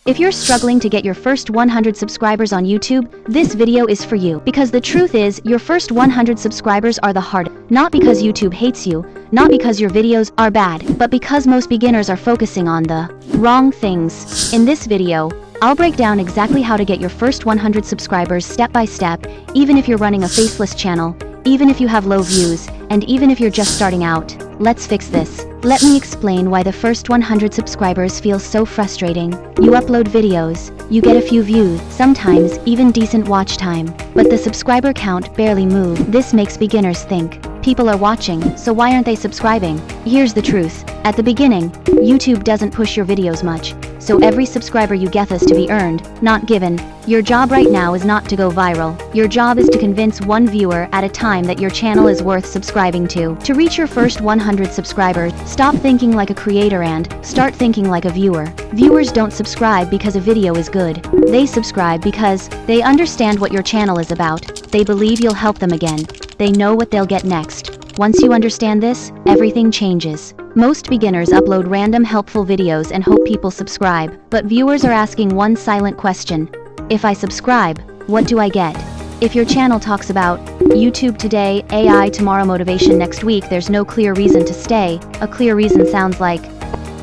If you're struggling to get your first 100 subscribers on YouTube, this video is for you. Because the truth is, your first 100 subscribers are the hardest. Not because YouTube hates you, not because your videos are bad, but because most beginners are focusing on the wrong things. In this video, I'll break down exactly how to get your first 100 subscribers step by step, even if you're running a faceless channel, even if you have low views, and even if you're just starting out. Let's fix this. Let me explain why the first 100 subscribers feels so frustrating. You upload videos, you get a few views, sometimes even decent watch time, but the subscriber count barely moves. This makes beginners think, people are watching, so why aren't they subscribing? Here's the truth. At the beginning, YouTube doesn't push your videos much, so every subscriber you get is to be earned, not given. Your job right now is not to go viral. Your job is to convince one viewer at a time that your channel is worth subscribing to. To reach your first 100 subscribers, stop thinking like a creator and start thinking like a viewer. Viewers don't subscribe because a video is good. They subscribe because they understand what your channel is about. They believe you'll help them again. They know what they'll get next. Once you understand this, everything changes. Most beginners upload random helpful videos and hope people subscribe, but viewers are asking one silent question. If I subscribe, what do I get? If your channel talks about YouTube today, AI tomorrow, motivation next week, there's no clear reason to stay. A clear reason sounds like,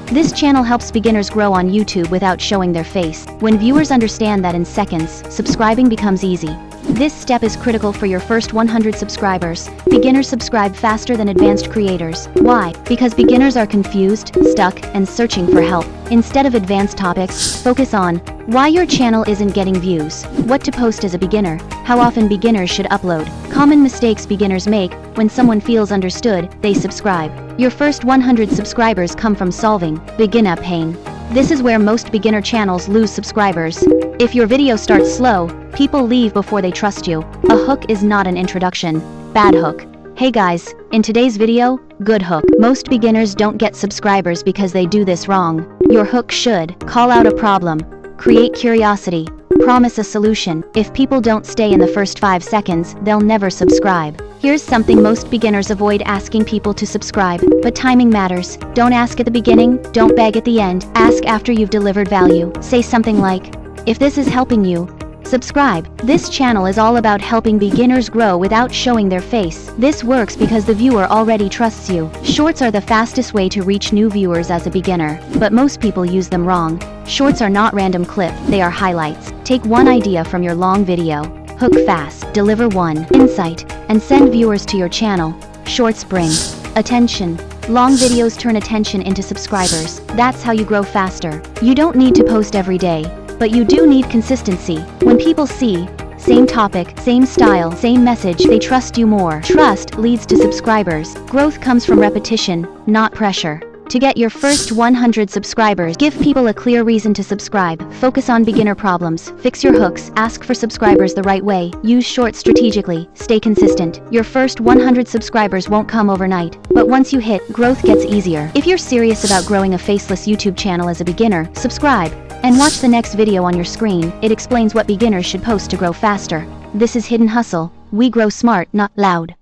this channel helps beginners grow on YouTube without showing their face. When viewers understand that in seconds, subscribing becomes easy. This step is critical for your first 100 subscribers. Beginners subscribe faster than advanced creators. Why? Because beginners are confused, stuck, and searching for help. Instead of advanced topics, focus on why your channel isn't getting views, what to post as a beginner, how often beginners should upload, common mistakes beginners make. When someone feels understood, they subscribe. Your first 100 subscribers come from solving beginner pain. This is where most beginner channels lose subscribers. If your video starts slow, people leave before they trust you. A hook is not an introduction. Bad hook. Hey guys, in today's video, good hook. Most beginners don't get subscribers because they do this wrong. Your hook should call out a problem, create curiosity, promise a solution. If people don't stay in the first 5 seconds, they'll never subscribe. Here's something most beginners avoid asking people to subscribe, but timing matters. Don't ask at the beginning, don't beg at the end. Ask after you've delivered value. Say something like, if this is helping you, subscribe. This channel is all about helping beginners grow without showing their face. This works because the viewer already trusts you. Shorts are the fastest way to reach new viewers as a beginner, but most people use them wrong. Shorts are not random clips, they are highlights. Take one idea from your long video, hook fast, deliver one insight, and send viewers to your channel. Shorts bring attention. Long videos turn attention into subscribers. That's how you grow faster. You don't need to post every day, but you do need consistency. When people see same topic, same style, same message, they trust you more. Trust leads to subscribers. Growth comes from repetition, not pressure. To get your first 100 subscribers, give people a clear reason to subscribe. Focus on beginner problems. Fix your hooks. Ask for subscribers the right way. Use shorts strategically. Stay consistent. Your first 100 subscribers won't come overnight, but once you hit, growth gets easier. If you're serious about growing a faceless YouTube channel as a beginner, subscribe. And watch the next video on your screen. It explains what beginners should post to grow faster. This is Hidden Hustle. We grow smart, not loud.